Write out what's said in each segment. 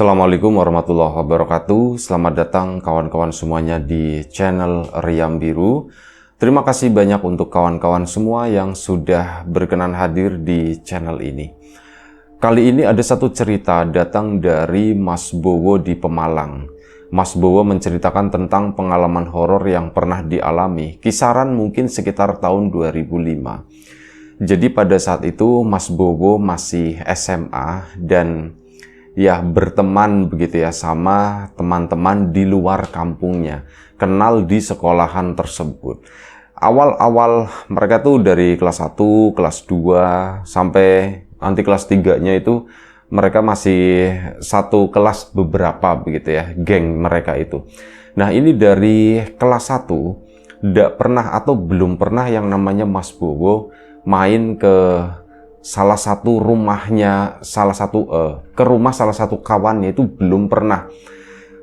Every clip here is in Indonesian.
Assalamualaikum warahmatullahi wabarakatuh. Selamat datang kawan-kawan semuanya di channel Riam Biru. Terima kasih banyak untuk kawan-kawan semua yang sudah berkenan hadir di channel ini. Kali ini ada satu cerita datang dari Mas Bowo di Pemalang. Mas Bowo menceritakan tentang pengalaman horor yang pernah dialami, kisaran mungkin sekitar tahun 2005. Jadi pada saat itu Mas Bowo masih SMA dan ya berteman begitu ya sama teman-teman di luar kampungnya, kenal di sekolahan tersebut. Awal-awal mereka tuh dari kelas 1, kelas 2 sampai nanti kelas 3-nya itu mereka masih satu kelas beberapa begitu ya, geng mereka itu. Nah, ini dari kelas 1 tidak pernah atau belum pernah yang namanya Mas Bowo main ke salah satu rumahnya, ke rumah salah satu kawannya, itu belum pernah.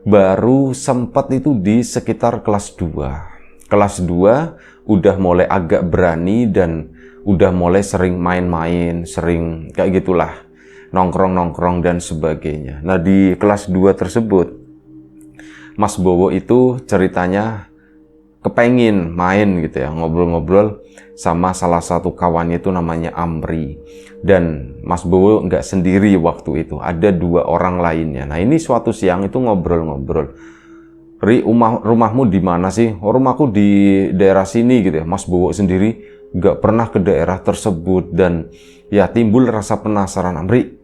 Baru sempat itu di sekitar kelas 2. Kelas 2 udah mulai agak berani dan udah mulai sering main-main, sering kayak gitulah, nongkrong-nongkrong dan sebagainya. Nah, di kelas 2 tersebut Mas Bowo itu ceritanya kepengin main gitu ya, ngobrol-ngobrol sama salah satu kawannya itu namanya Amri. Dan Mas Bowo nggak sendiri waktu itu, ada 2 orang lainnya. Nah, ini suatu siang itu ngobrol-ngobrol. Ri, rumahmu di mana sih? Oh, rumahku di daerah sini gitu ya. Mas Bowo sendiri nggak pernah ke daerah tersebut dan ya timbul rasa penasaran. Amri,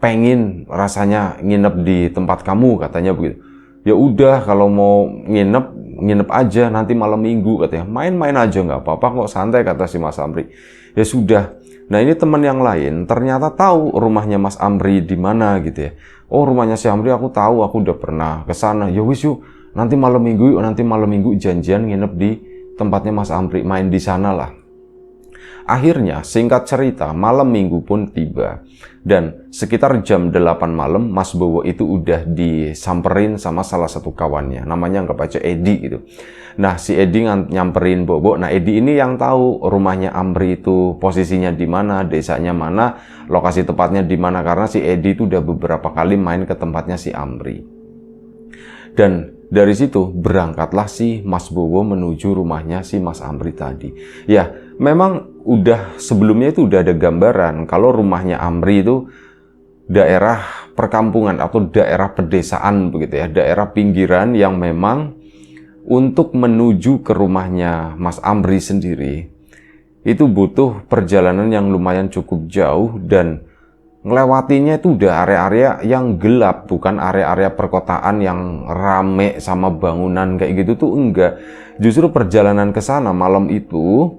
pengen rasanya nginep di tempat kamu, katanya begitu. Ya udah, kalau mau nginep aja, nanti malam minggu katanya. Main-main aja nggak apa-apa kok, santai, kata si Mas Amri. Ya sudah. Nah, ini teman yang lain ternyata tahu rumahnya Mas Amri di mana gitu ya. Oh, rumahnya si Amri aku tahu, aku udah pernah ke sana. Ya wis yuk, nanti malam minggu janjian nginep di tempatnya Mas Amri, main di sana lah. Akhirnya, singkat cerita, malam minggu pun tiba. Dan sekitar jam 8 malam, Mas Bowo itu udah disamperin sama salah satu kawannya. Namanya anggap aja Edi gitu. Nah, si Edi nyamperin Bowo. Nah, Edi ini yang tahu rumahnya Amri itu posisinya di mana, desanya mana, lokasi tepatnya di mana. Karena si Edi itu udah beberapa kali main ke tempatnya si Amri. Dan dari situ berangkatlah si Mas Bowo menuju rumahnya si Mas Amri tadi. Ya, memang udah sebelumnya itu udah ada gambaran kalau rumahnya Amri itu daerah perkampungan atau daerah pedesaan begitu ya, daerah pinggiran yang memang untuk menuju ke rumahnya Mas Amri sendiri itu butuh perjalanan yang lumayan cukup jauh dan ngelewatinya itu udah area-area yang gelap, bukan area-area perkotaan yang rame sama bangunan kayak gitu tuh enggak. Justru perjalanan ke sana malam itu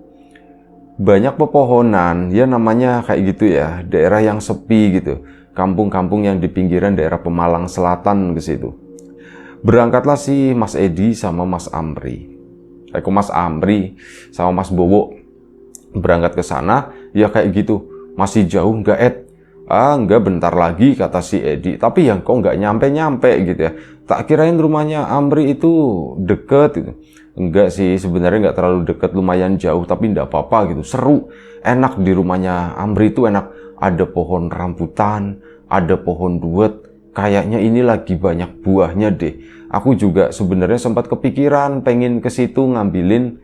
banyak pepohonan, ya namanya kayak gitu ya, daerah yang sepi gitu. Kampung-kampung yang di pinggiran daerah Pemalang Selatan ke situ. Berangkatlah si Mas Edi sama Mas Amri. Mas Amri sama Mas Bowo berangkat ke sana, ya kayak gitu. Masih jauh nggak, Ed? Ah, enggak, bentar lagi, kata si Edi. Tapi yang kok nggak nyampe-nyampe gitu ya. Tak kirain rumahnya Amri itu deket gitu. Enggak sih, sebenarnya nggak terlalu deket, lumayan jauh, tapi nggak apa-apa gitu. Seru, enak di rumahnya Amri itu enak. Ada pohon rambutan, ada pohon duet. Kayaknya ini lagi banyak buahnya deh. Aku juga sebenarnya sempat kepikiran pengen ke situ ngambilin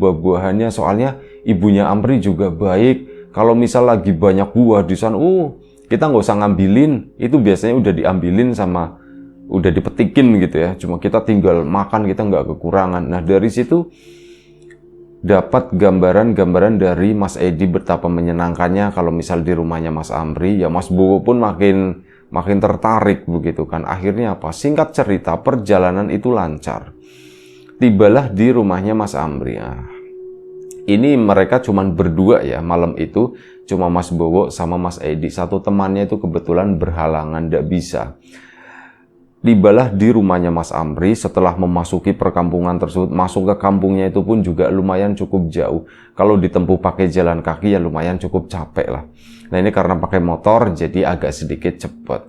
buah-buahannya. Soalnya ibunya Amri juga baik. Kalau misal lagi banyak buah di sana, kita nggak usah ngambilin. Itu biasanya udah diambilin sama udah dipetikin gitu ya. Cuma kita tinggal makan, kita nggak kekurangan. Nah, dari situ dapat gambaran-gambaran dari Mas Edi betapa menyenangkannya kalau misal di rumahnya Mas Amri. Ya Mas Bowo pun makin tertarik begitu kan. Akhirnya apa? Singkat cerita, perjalanan itu lancar. Tibalah di rumahnya Mas Amri. Ini mereka cuman berdua ya malam itu, cuma Mas Bowo sama Mas Edi. Satu temannya itu kebetulan berhalangan, tidak bisa. Tibalah di rumahnya Mas Amri setelah memasuki perkampungan tersebut. Masuk ke kampungnya itu pun juga lumayan cukup jauh. Kalau ditempuh pakai jalan kaki ya lumayan cukup capek lah. Nah, ini karena pakai motor jadi agak sedikit cepat.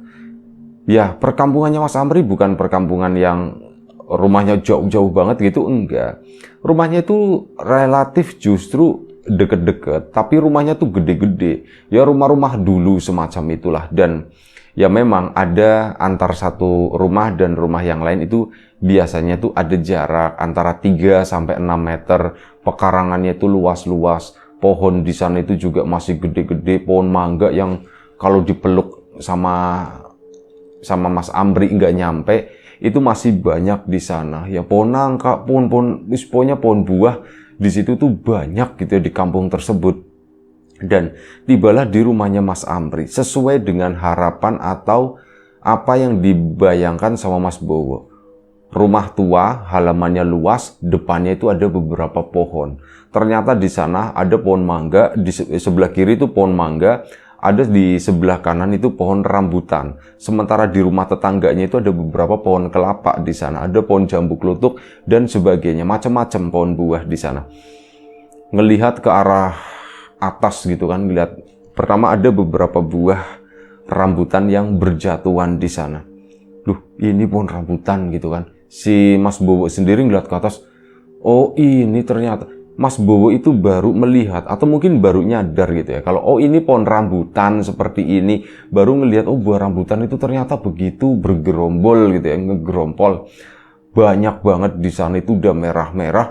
Ya, perkampungannya Mas Amri bukan perkampungan yang rumahnya jauh-jauh banget gitu, enggak. Rumahnya itu relatif justru deket-deket, tapi rumahnya tuh gede-gede. Ya rumah-rumah dulu semacam itulah. Dan Ya memang ada antar satu rumah dan rumah yang lain itu biasanya tuh ada jarak antara 3 sampai 6 meter. Pekarangannya itu luas-luas. Pohon di sana itu juga masih gede-gede, pohon mangga yang kalau dipeluk sama Mas Amri nggak nyampe, itu masih banyak di sana. Ya pohon nangka, pokoknya pohon buah di situ tuh banyak gitu ya di kampung tersebut. Dan tibalah di rumahnya Mas Amri sesuai dengan harapan atau apa yang dibayangkan sama Mas Bowo. Rumah tua, halamannya luas, depannya itu ada beberapa pohon. Ternyata di sana ada pohon mangga, di sebelah kiri itu pohon mangga, ada di sebelah kanan itu pohon rambutan. Sementara di rumah tetangganya itu ada beberapa pohon kelapa di sana, ada pohon jambu kluthuk dan sebagainya, macam-macam pohon buah di sana. Ngelihat ke arah atas gitu kan, ngelihat pertama ada beberapa buah rambutan yang berjatuhan di sana. Loh, ini pohon rambutan gitu kan. Si Mas Bowo sendiri ngeliat ke atas. Oh, ini ternyata Mas Bowo itu baru melihat atau mungkin baru nyadar gitu ya. Kalau oh ini pohon rambutan seperti ini, baru ngelihat oh buah rambutan itu ternyata begitu bergerombol gitu ya, ngegerompol. Banyak banget di sana itu udah merah-merah.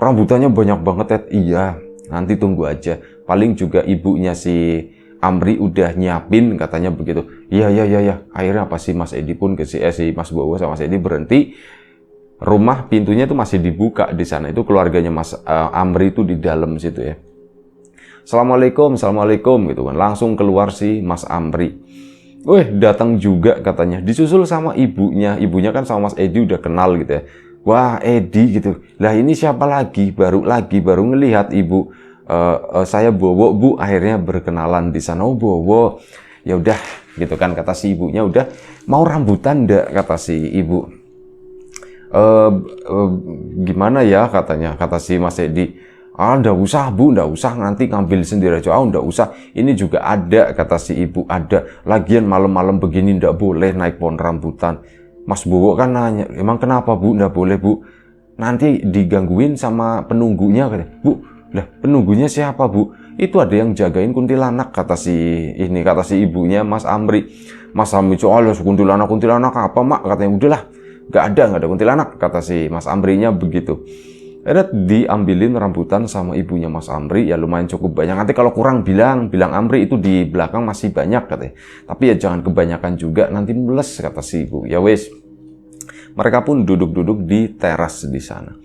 Rambutannya banyak banget, Iya, nanti tunggu aja. Paling juga ibunya si Amri udah nyiapin katanya begitu. Iya. Akhirnya apa sih Mas Edi pun si Mas Bowo sama Mas Edi berhenti. Rumah pintunya itu masih dibuka di sana. Itu keluarganya Mas Amri itu di dalam situ ya. Assalamualaikum gitu kan. Langsung keluar si Mas Amri. Datang juga katanya. Disusul sama ibunya. Ibunya kan sama Mas Edi udah kenal gitu ya. Wah, Edi gitu. Lah ini siapa lagi? Baru ngelihat ibu. Saya Bowo, Bu. Akhirnya berkenalan di sana. Oh, Bowo. Ya udah gitu kan kata si ibunya. Udah mau rambutan ndak kata si ibu. Gimana ya katanya, kata si Mas Edi. Ndak usah Bu, ndak usah, nanti ngambil sendiri aja. Ndak usah, ini juga ada kata si ibu, ada. Lagian malam-malam begini ndak boleh naik pohon rambutan. Mas Bowo kan nanya, emang kenapa Bu, ndak boleh Bu? Nanti digangguin sama penunggunya katanya. Bu, lah penunggunya siapa Bu? Itu ada yang jagain kuntilanak kata si ibunya Mas Amri. Mas Amri, kuntilanak apa Mak? Katanya udahlah. Gak ada kuntilanak, kata si Mas Amrinya begitu. Akhirnya diambilin rambutan sama ibunya Mas Amri, ya lumayan cukup banyak. Nanti kalau kurang bilang Amri itu di belakang masih banyak katanya. Tapi ya jangan kebanyakan juga, nanti mules kata si ibu. Ya wes, mereka pun duduk-duduk di teras di sana.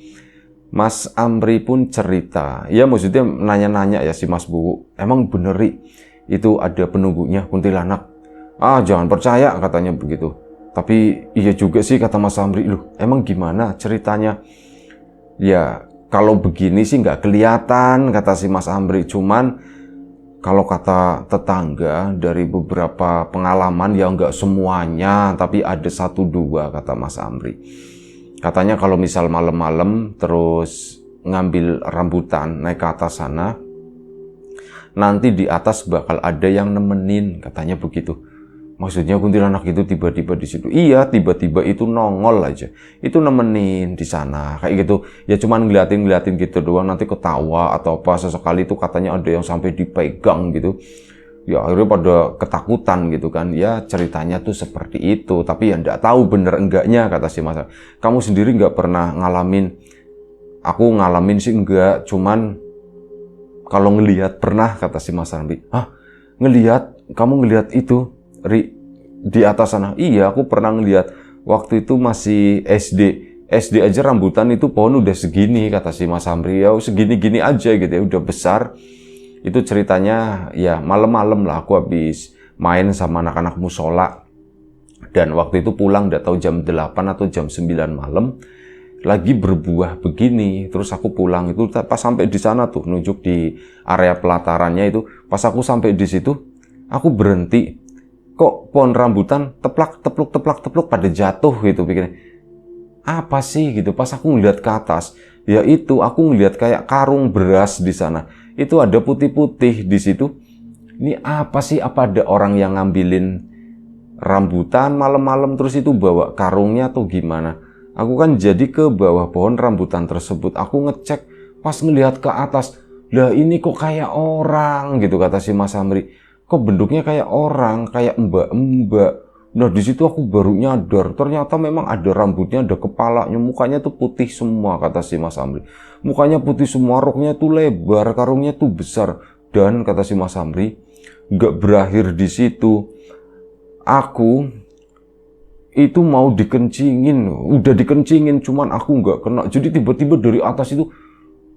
Mas Amri pun cerita, ya maksudnya nanya-nanya ya si Mas Bowo, emang bener itu ada penunggunya kuntilanak? Jangan percaya katanya begitu. Tapi iya juga sih kata Mas Amri, loh emang gimana ceritanya? Ya kalau begini sih nggak kelihatan kata si Mas Amri, cuman kalau kata tetangga dari beberapa pengalaman ya nggak semuanya, tapi ada 1-2 kata Mas Amri. Katanya kalau misal malam-malam terus ngambil rambutan naik ke atas sana, nanti di atas bakal ada yang nemenin katanya begitu. Maksudnya kuntilanak itu tiba-tiba di situ. Iya, tiba-tiba itu nongol aja. Itu nemenin di sana. Kayak gitu. Ya cuman ngeliatin gitu doang, nanti ketawa atau apa. Sesekali itu katanya ada yang sampai dipegang gitu. Ya akhirnya pada ketakutan gitu kan. Ya ceritanya tuh seperti itu. Tapi ya enggak tahu bener enggaknya kata si Mas. Kamu sendiri enggak pernah ngalamin? Aku ngalamin sih enggak. Cuman kalau ngelihat pernah kata si Mas Rambi. Ngelihat? Kamu ngelihat itu? Di atas sana. Iya, aku pernah ngeliat waktu itu masih SD aja rambutan itu pohon udah segini kata si Mas Amri. Ya segini-gini aja gitu ya, udah besar. Itu ceritanya ya malam-malam lah aku habis main sama anak-anak musola. Dan waktu itu pulang udah tahu jam 8 atau jam 9 malam. Lagi berbuah begini. Terus aku pulang itu pas sampai di sana tuh nunjuk di area pelatarannya itu. Pas aku sampai di situ, aku berhenti. Kok pohon rambutan tepluk pada jatuh gitu pikirnya. Apa sih gitu? Pas aku ngeliat ke atas, ya itu aku ngeliat kayak karung beras di sana. Itu ada putih-putih di situ. Ini apa sih? Apa ada orang yang ngambilin rambutan malam-malam terus itu bawa karungnya atau gimana? Aku kan jadi ke bawah pohon rambutan tersebut. Aku ngecek pas ngeliat ke atas. Lah ini kok kayak orang gitu kata si Mas Amri. kok bentuknya kayak orang, kayak mbak-mbak. Nah di situ aku baru nyadar, ternyata memang ada rambutnya, ada kepalanya, mukanya tuh putih semua, kata si Mas Amri. Mukanya putih semua, roknya tuh lebar, karungnya tuh besar. Dan kata si Mas Amri, nggak berakhir di situ. Aku itu mau dikencingin, udah dikencingin, cuman aku nggak kena. Jadi tiba-tiba dari atas itu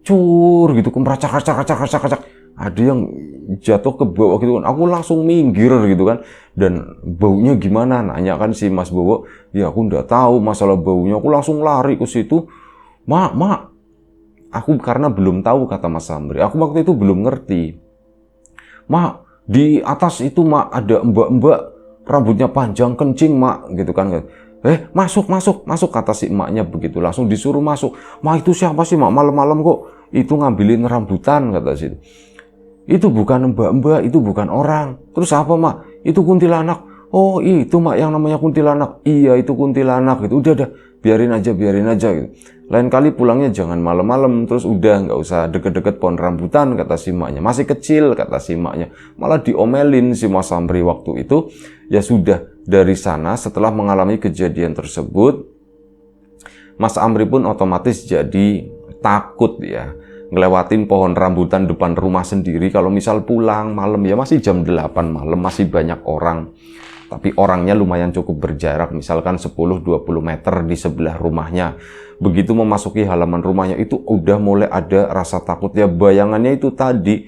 cur gitu, kacak. Ada yang jatuh ke bawah gitu kan. Aku langsung minggir gitu kan. Dan baunya gimana? Nanya kan si Mas Bowo. Ya aku nggak tahu masalah baunya. Aku langsung lari ke situ. Mak. Aku karena belum tahu, kata Mas Amri. Aku waktu itu belum ngerti. Mak, di atas itu mak ada mbak-mbak rambutnya panjang kencing mak gitu kan. Masuk kata si emaknya begitu. Langsung disuruh masuk. Mak, itu siapa sih mak, malam-malam kok itu ngambilin rambutan, kata situ. Itu bukan mbak-mbak, itu bukan orang. Terus apa mak? Itu kuntilanak. Oh itu mak yang namanya kuntilanak. Iya itu kuntilanak gitu. Udah biarin aja gitu. Lain kali pulangnya jangan malam-malam. Terus udah nggak usah deket-deket pohon rambutan, kata si maknya. Masih kecil, kata si maknya. Malah diomelin si Mas Amri waktu itu. Ya sudah, dari sana setelah mengalami kejadian tersebut, Mas Amri pun otomatis jadi takut ya, ngelewatin pohon rambutan depan rumah sendiri. Kalau misal pulang malam, ya masih jam 8 malam, masih banyak orang. Tapi orangnya lumayan cukup berjarak, misalkan 10-20 meter di sebelah rumahnya. Begitu memasuki halaman rumahnya itu udah mulai ada rasa takut ya. Bayangannya itu tadi,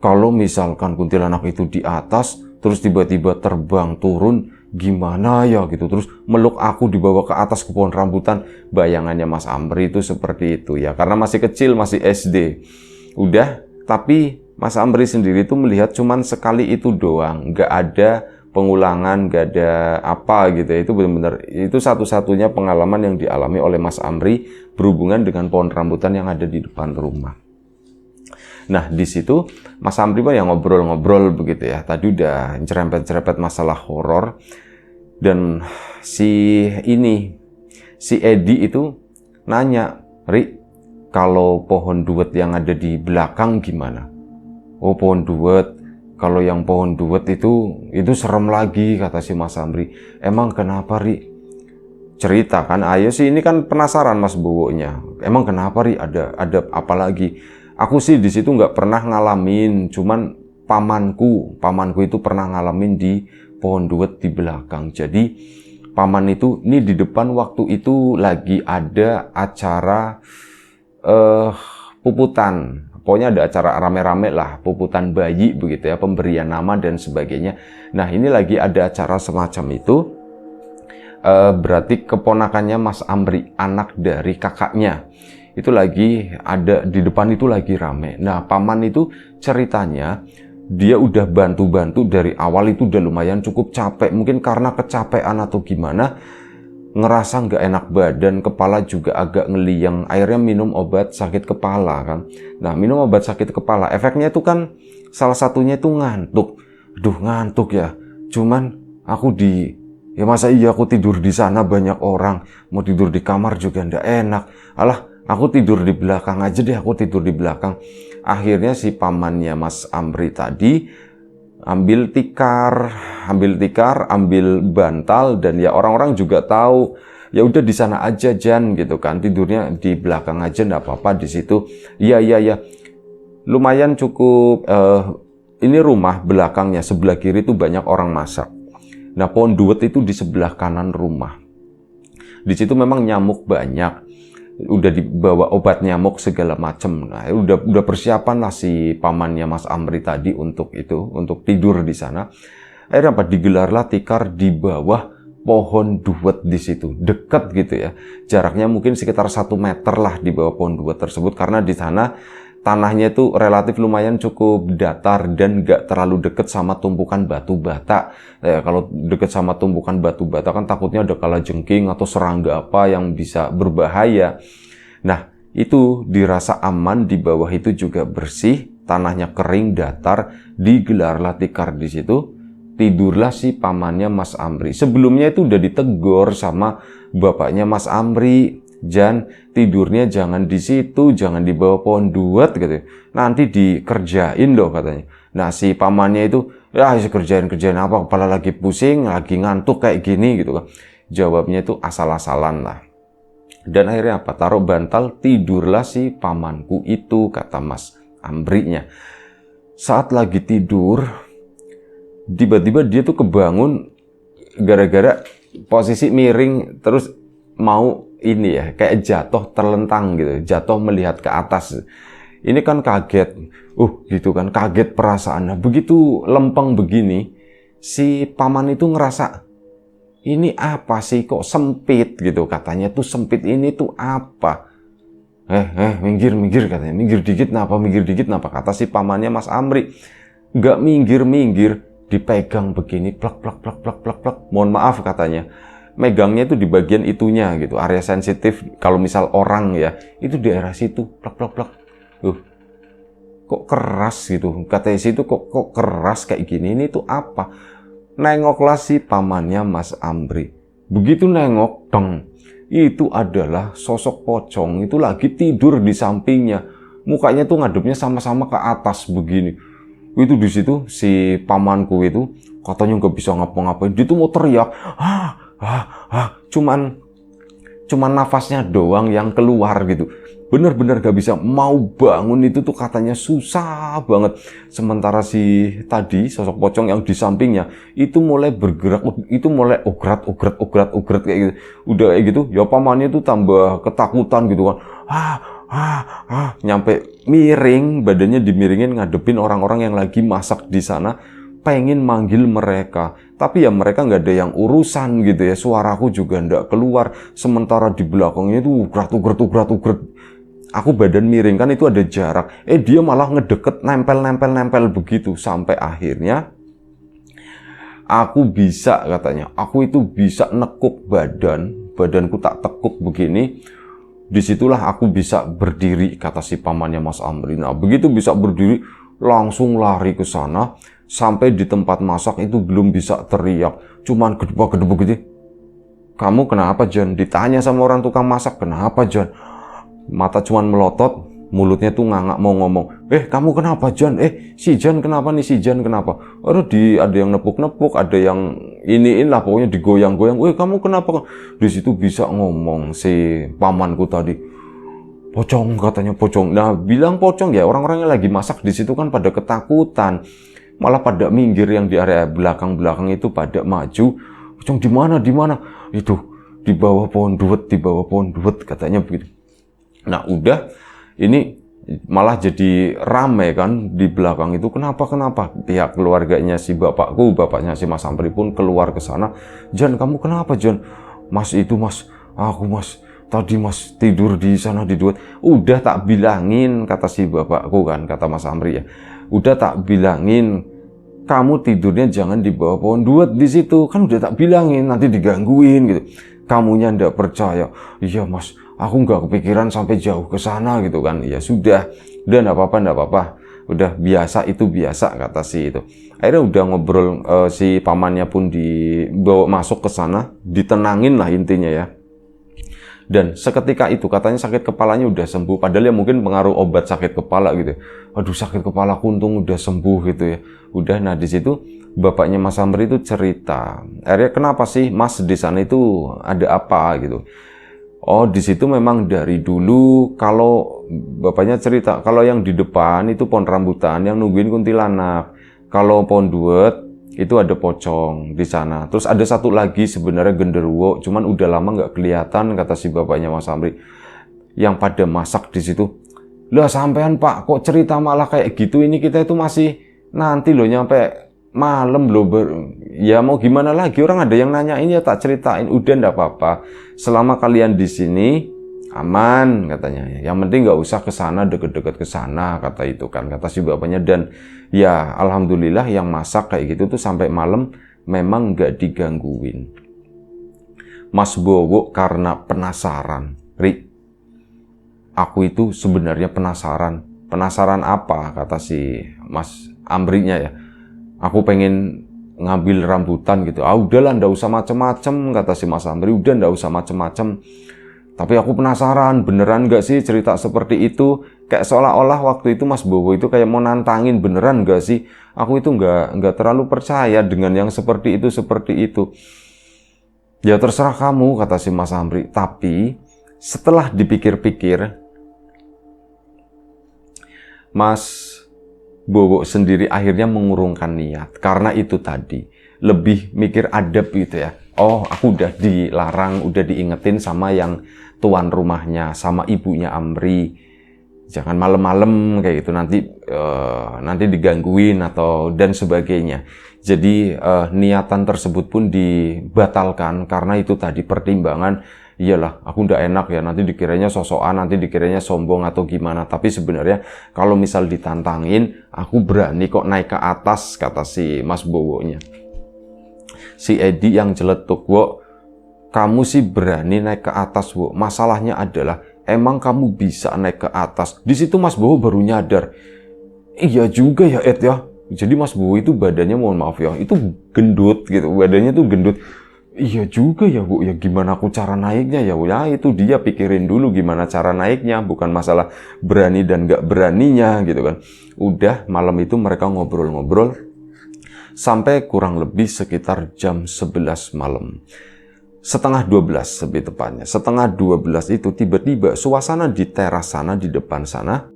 kalau misalkan kuntilanak itu di atas, terus tiba-tiba terbang turun, gimana ya gitu. Terus meluk aku dibawa ke atas ke pohon rambutan. Bayangannya Mas Amri itu seperti itu ya. Karena masih kecil, masih SD. Udah, tapi Mas Amri sendiri itu melihat cuman sekali itu doang. Nggak ada pengulangan, nggak ada apa gitu ya. Itu benar-benar, itu satu-satunya pengalaman yang dialami oleh Mas Amri berhubungan dengan pohon rambutan yang ada di depan rumah. Nah di situ Mas Amri pun yang ngobrol-ngobrol begitu ya. Tadi udah cerempet-cerempet masalah horor. Dan si Edi itu nanya, Ri, kalau pohon duet yang ada di belakang gimana? Oh pohon duet, kalau yang pohon duet itu serem lagi, kata si Mas Amri. Emang kenapa, Ri? Cerita kan, ayo sih, ini kan penasaran Mas Bowo-nya. Emang kenapa, Ri? Ada apa lagi? Aku sih di situ nggak pernah ngalamin, cuman pamanku itu pernah ngalamin di pohon duet di belakang. Jadi paman itu, ini di depan waktu itu lagi ada acara puputan. Pokoknya ada acara rame-rame lah, puputan bayi begitu ya, pemberian nama dan sebagainya. Nah ini lagi ada acara semacam itu. Berarti keponakannya Mas Amri, anak dari kakaknya, itu lagi ada di depan, itu lagi rame. Nah paman itu ceritanya dia udah bantu-bantu dari awal, itu udah lumayan cukup capek. Mungkin karena kecapean atau gimana, ngerasa nggak enak badan, kepala juga agak ngeliang. Akhirnya minum obat sakit kepala kan. Nah minum obat sakit kepala, efeknya itu kan salah satunya itu ngantuk. Duh ngantuk ya. Cuman aku ya masa iya aku tidur di sana, banyak orang. Mau tidur di kamar juga nggak enak. Alah, aku tidur di belakang aja deh, aku tidur di belakang. Akhirnya si pamannya Mas Amri tadi ambil tikar, ambil bantal, dan ya orang-orang juga tahu, ya udah di sana aja Jan gitu kan, tidurnya di belakang aja nggak apa-apa di situ. Iya. Lumayan cukup. Ini rumah belakangnya sebelah kiri itu banyak orang masak. Nah pohon duet itu di sebelah kanan rumah. Di situ memang nyamuk banyak. Udah dibawa obat nyamuk segala macem. Nah, udah persiapan lah si pamannya Mas Amri tadi untuk tidur di sana. Akhirnya apa? Digelarlah tikar di bawah pohon duet di situ, dekat gitu ya. Jaraknya mungkin sekitar 1 meter lah di bawah pohon duet tersebut, karena di sana tanahnya itu relatif lumayan cukup datar dan gak terlalu deket sama tumpukan batu bata. Kalau deket sama tumpukan batu bata kan takutnya ada kalajengking atau serangga apa yang bisa berbahaya. Nah itu dirasa aman, di bawah itu juga bersih, tanahnya kering, datar. Digelarlah tikar di situ. Tidurlah si pamannya Mas Amri. Sebelumnya itu udah ditegur sama bapaknya Mas Amri, Jan, tidurnya jangan di situ, jangan di bawah pohon duet gitu. Nanti dikerjain loh katanya. Nah si pamannya itu, Ya kerjain apa, kepala lagi pusing, lagi ngantuk kayak gini gitu kan. Jawabnya itu asal-asalan lah. Dan akhirnya apa? Taruh bantal, tidurlah si pamanku itu, kata Mas Ambrinya. Saat lagi tidur, tiba-tiba dia tuh kebangun gara-gara posisi miring, terus mau ini ya, kayak jatuh terlentang gitu, jatuh melihat ke atas. Ini kan kaget, gitu kan, kaget perasaannya. Begitu lempeng begini, si paman itu ngerasa, ini apa sih, kok sempit gitu, katanya tuh sempit, ini tuh apa? Minggir katanya, minggir dikit napa, kata si pamannya Mas Amri. Nggak minggir, dipegang begini, plak. Mohon maaf katanya, megangnya itu di bagian itunya gitu, area sensitif. Kalau misal orang ya, itu di daerah situ, plak. Kok keras gitu, katanya situ kok keras kayak gini, ini tuh apa? Nengoklah si pamannya Mas Amri. Begitu nengok, deng, itu adalah sosok pocong, itu lagi tidur di sampingnya. Mukanya tuh ngadepnya sama-sama ke atas begini. Itu di situ si pamanku itu katanya nggak bisa ngapa-ngapain, dia tuh mau teriak, cuman nafasnya doang yang keluar gitu. Bener-bener gak bisa, mau bangun itu tuh katanya susah banget. Sementara si tadi sosok pocong yang di sampingnya itu mulai bergerak, itu mulai ograt kayak gitu. Udah kayak gitu, ya pamannya tuh tambah ketakutan gitu kan. Nyampe miring, badannya dimiringin ngadepin orang-orang yang lagi masak di sana, pengen manggil mereka. Tapi ya mereka nggak ada yang urusan gitu ya, suaraku juga nggak keluar. Sementara di belakangnya itu ugrat. Aku badan miring kan, itu ada jarak. Dia malah ngedeket, nempel begitu. Sampai akhirnya aku bisa, katanya, aku itu bisa nekuk badanku tak tekuk begini. Disitulah aku bisa berdiri, kata si pamannya Mas Amri. Nah, begitu bisa berdiri, langsung lari ke sana. Sampai di tempat masak itu belum bisa teriak, cuman gedebuk gitu. Kamu kenapa, Jan? Ditanya sama orang tukang masak, kenapa, Jan? Mata cuman melotot, mulutnya tuh ngangak mau ngomong. Kamu kenapa, Jan? Si Jan kenapa nih, si Jan kenapa? Ada yang nepuk-nepuk, ada yang iniin lah, pokoknya digoyang-goyang. Kamu kenapa? Di situ bisa ngomong si pamanku tadi. Pocong, katanya pocong. Nah, bilang pocong ya, orang-orang yang lagi masak di situ kan pada ketakutan. Malah pada minggir, yang di area belakang itu pada maju. Pocong di mana? Itu di bawah pohon duet, katanya begitu. Nah, udah, ini malah jadi rame kan di belakang itu. Kenapa? Pihak keluarganya si bapaknya si Mas Amri pun keluar ke sana. Jan, kamu kenapa, Jan? Mas, aku tadi Mas tidur di sana di duet. Udah tak bilangin, kata si bapakku kan, kata Mas Amri ya. Udah tak bilangin, kamu tidurnya jangan di bawah pohon duet di situ. Kan udah tak bilangin, nanti digangguin gitu. Kamunya ndak percaya. Iya, Mas, aku nggak kepikiran sampai jauh ke sana gitu kan. Ya sudah ndak apa-apa. Udah biasa, itu biasa, kata si itu. Akhirnya udah ngobrol, si pamannya pun dibawa masuk ke sana, ditenangin lah intinya ya. Dan seketika itu katanya sakit kepalanya udah sembuh, padahal ya mungkin pengaruh obat sakit kepala gitu. Aduh, sakit kepala kuntung udah sembuh gitu ya. Udah, nah di situ bapaknya Mas Amri itu cerita, akhirnya kenapa sih Mas di sana itu ada apa gitu. Di situ memang dari dulu, kalau bapaknya cerita, kalau yang di depan itu pohon rambutan yang nungguin kuntilanak. Kalau pohon duet itu ada pocong di sana. Terus ada satu lagi sebenarnya genderuwo, cuman udah lama nggak kelihatan, kata si bapaknya Mas Amri. Yang pada masak di situ. Lah sampean Pak, kok cerita malah kayak gitu? Ini kita itu masih nanti loh nyampe malam loh. Ya mau gimana lagi, orang ada yang nanyain ya tak ceritain. Udah ndak apa-apa. Selama kalian di sini aman, katanya. Yang penting nggak usah ke sana, deket-deket ke sana, kata itu kan, kata si bapaknya. Dan ya alhamdulillah yang masak kayak gitu tuh sampai malam memang nggak digangguin. Mas Bowo karena penasaran, aku itu sebenarnya penasaran. Penasaran apa, kata si Mas Amrinya ya. Aku pengen ngambil rambutan gitu. Udahlah, ndak usah macem-macem, kata si Mas Amri. Udah, ndak usah macem-macem. Tapi aku penasaran, beneran gak sih cerita seperti itu? Kayak seolah-olah waktu itu Mas Bowo itu kayak mau nantangin, beneran gak sih? Aku itu nggak terlalu percaya dengan yang seperti itu. Ya terserah kamu, kata si Mas Amri. Tapi setelah dipikir-pikir, Mas Bowo sendiri akhirnya mengurungkan niat. Karena itu tadi, lebih mikir adab gitu ya. Oh, aku udah dilarang, udah diingetin sama yang tuan rumahnya, sama ibunya Amri. Jangan malam-malam kayak gitu, nanti digangguin atau dan sebagainya. Jadi niatan tersebut pun dibatalkan karena itu tadi pertimbangan, iyalah aku udah enak ya, nanti dikiranya sosokan, nanti dikiranya sombong atau gimana. Tapi sebenarnya kalau misal ditantangin, aku berani kok naik ke atas, kata si Mas Bowonya. Si Edi yang jeletuk, "Wo, kamu sih berani naik ke atas, Wo. Masalahnya adalah emang kamu bisa naik ke atas." Di situ Mas Bowo baru nyadar. Iya juga ya, Ed ya. Jadi Mas Bowo itu badannya, mohon maaf ya, itu gendut gitu. Badannya tuh gendut. Iya juga ya, Bu. Ya gimana aku cara naiknya ya? Ya itu dia pikirin dulu gimana cara naiknya. Bukan masalah berani dan gak beraninya gitu kan. Udah malam itu mereka ngobrol-ngobrol. Sampai kurang lebih sekitar jam 11 malam. Setengah 12 lebih tepatnya. Setengah 12 itu tiba-tiba suasana di teras sana, di depan sana,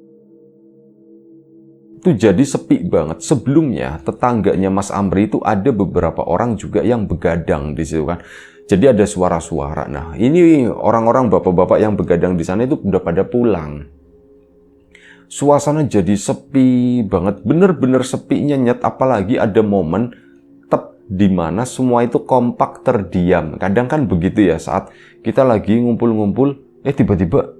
itu jadi sepi banget. Sebelumnya tetangganya Mas Amri itu ada beberapa orang juga yang begadang di situ kan. Jadi ada suara-suara. Nah, ini orang-orang bapak-bapak yang begadang di sana itu udah pada pulang. Suasana jadi sepi banget, bener-bener sepi nyenyet. Apalagi ada momen di mana semua itu kompak terdiam. Kadang kan begitu ya, saat kita lagi ngumpul-ngumpul, tiba-tiba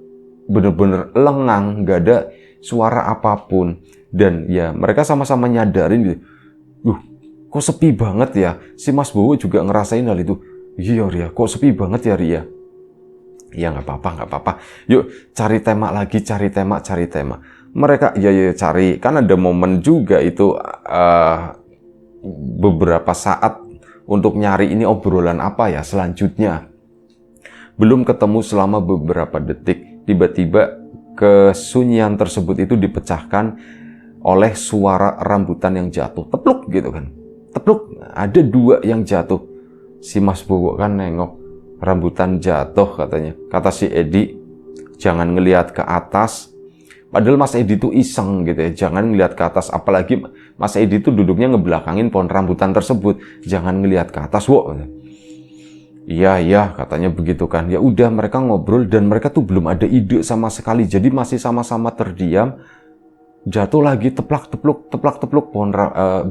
bener-bener lengang, nggak ada suara apapun. Dan ya mereka sama-sama nyadarin gitu, kok sepi banget ya. Si Mas Bowo juga ngerasain hal itu. Iya Ria, kok sepi banget ya Ria. Ya nggak apa-apa. Yuk cari tema lagi, cari tema. Mereka ya cari, kan ada momen juga itu beberapa saat untuk nyari ini obrolan apa ya selanjutnya. Belum ketemu selama beberapa detik, tiba-tiba kesunyian tersebut itu dipecahkan oleh suara rambutan yang jatuh. Tepluk gitu kan. Tepluk, ada 2 yang jatuh. Si Mas Bowo kan nengok, rambutan jatuh katanya. Kata si Edi, jangan ngelihat ke atas. Padahal Mas Edi itu iseng gitu ya, jangan ngelihat ke atas. Apalagi Mas Edi itu duduknya ngebelakangin pohon rambutan tersebut. Jangan ngelihat ke atas, Wo. Iya, katanya begitu kan. Ya udah, mereka ngobrol dan mereka tuh belum ada ide sama sekali. Jadi masih sama-sama terdiam. Jatuh lagi, teplak-tepluk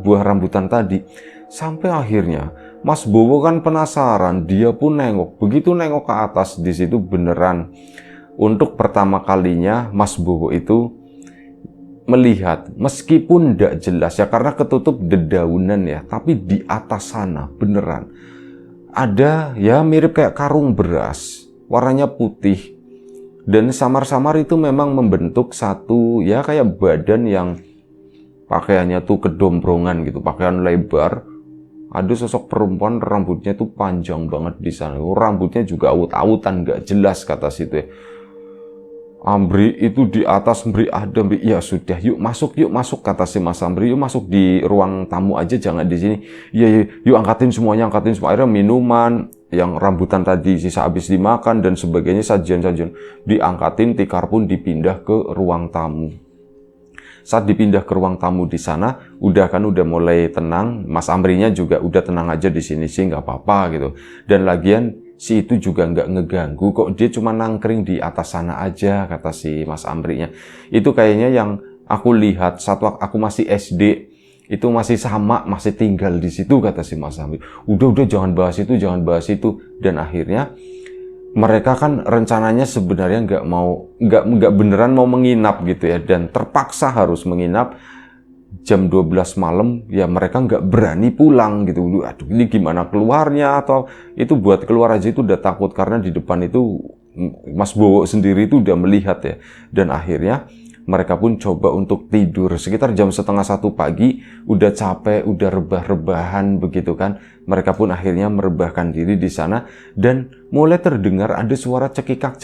buah rambutan tadi. Sampai akhirnya Mas Bowo kan penasaran, dia pun nengok. Begitu nengok ke atas, di situ beneran untuk pertama kalinya Mas Bowo itu melihat, meskipun tidak jelas ya karena ketutup dedaunan ya, tapi di atas sana beneran ada ya mirip kayak karung beras, warnanya putih. Dan samar-samar itu memang membentuk satu ya kayak badan yang pakaiannya tuh kedombrongan gitu, pakaian lebar. Ada sosok perempuan, rambutnya tuh panjang banget di sana. Rambutnya juga awut-awutan, gak jelas kata situ ya. Amri itu di atas, Amri. Ya sudah, yuk masuk kata si Mas Amri. Yuk masuk di ruang tamu aja, jangan di sini. Iya, yuk angkatin semuanya. Akhirnya minuman yang rambutan tadi sisa habis dimakan dan sebagainya, sajian-sajian diangkatin, tikar pun dipindah ke ruang tamu. Saat dipindah ke ruang tamu di sana, udah mulai tenang. Mas Amrinya juga udah tenang aja di sini sih, nggak apa-apa gitu. Dan lagian si itu juga nggak ngeganggu kok, dia cuma nangkring di atas sana aja, kata si Mas Amrinya. Itu kayaknya yang aku lihat saat waktu aku masih SD. Itu masih sama, masih tinggal di situ, kata si Mas Amri. Udah jangan bahas itu. Dan akhirnya mereka kan rencananya sebenarnya nggak beneran mau menginap gitu ya, dan terpaksa harus menginap. Jam 12 malam ya mereka nggak berani pulang gitu. Aduh, ini gimana keluarnya, atau itu buat keluar aja itu udah takut karena di depan itu Mas Bowo sendiri itu udah melihat ya. Dan akhirnya mereka pun coba untuk tidur sekitar jam 12:30 pagi, udah capek, udah rebah-rebahan begitu kan. Mereka pun akhirnya merebahkan diri di sana dan mulai terdengar ada suara cekikak.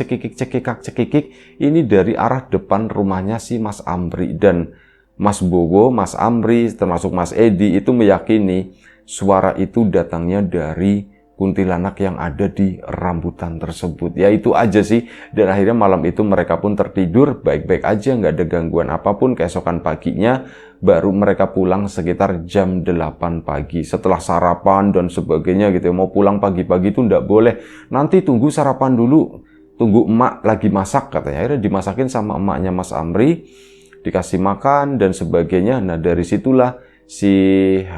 Ini dari arah depan rumahnya si Mas Amri. Dan Mas Bowo, Mas Amri, termasuk Mas Edi itu meyakini suara itu datangnya dari kuntilanak yang ada di rambutan tersebut. Ya itu aja sih. Dan akhirnya malam itu mereka pun tertidur baik-baik aja, nggak ada gangguan apapun. Keesokan paginya baru mereka pulang sekitar jam 8 pagi. Setelah sarapan dan sebagainya gitu. Mau pulang pagi-pagi itu nggak boleh. Nanti tunggu sarapan dulu. Tunggu emak lagi masak katanya. Akhirnya dimasakin sama emaknya Mas Amri. Dikasih makan dan sebagainya. Nah dari situlah si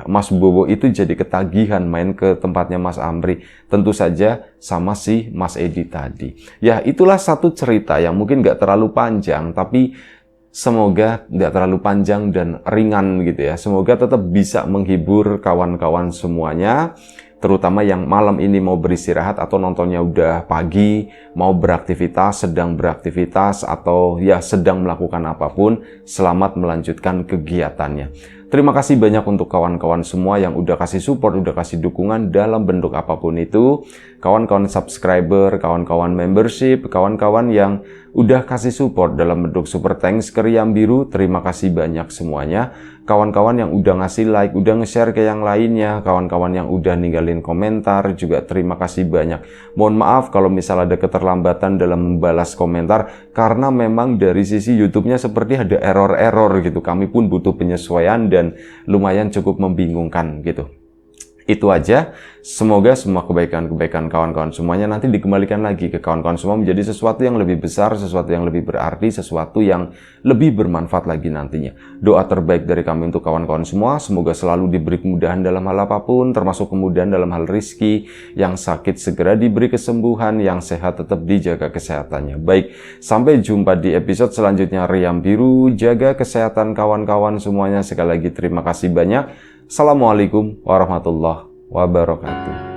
Mas Bowo itu jadi ketagihan main ke tempatnya Mas Amri. Tentu saja sama si Mas Edi tadi. Ya itulah satu cerita yang mungkin nggak terlalu panjang, tapi semoga nggak terlalu panjang dan ringan gitu ya. Semoga tetap bisa menghibur kawan-kawan semuanya. Terutama yang malam ini mau beristirahat atau nontonnya udah pagi, mau beraktivitas, sedang beraktivitas, atau ya sedang melakukan apapun, selamat melanjutkan kegiatannya. Terima kasih banyak untuk kawan-kawan semua yang udah kasih support, udah kasih dukungan dalam bentuk apapun itu. Kawan-kawan subscriber, kawan-kawan membership, kawan-kawan yang udah kasih support dalam bentuk super thanks ke Riam Biru, terima kasih banyak semuanya. Kawan-kawan yang udah ngasih like, udah nge-share ke yang lainnya, kawan-kawan yang udah ninggalin komentar, juga terima kasih banyak. Mohon maaf kalau misalnya ada keterlambatan dalam membalas komentar, karena memang dari sisi YouTube-nya seperti ada error-error gitu. Kami pun butuh penyesuaian dan lumayan cukup membingungkan gitu. Itu aja. Semoga semua kebaikan-kebaikan kawan-kawan semuanya nanti dikembalikan lagi ke kawan-kawan semua menjadi sesuatu yang lebih besar, sesuatu yang lebih berarti, sesuatu yang lebih bermanfaat lagi nantinya. Doa terbaik dari kami untuk kawan-kawan semua, semoga selalu diberi kemudahan dalam hal apapun, termasuk kemudahan dalam hal rizki, yang sakit segera diberi kesembuhan, yang sehat tetap dijaga kesehatannya. Baik, sampai jumpa di episode selanjutnya Riam Biru, jaga kesehatan kawan-kawan semuanya. Sekali lagi terima kasih banyak. Assalamualaikum warahmatullahi wabarakatuh.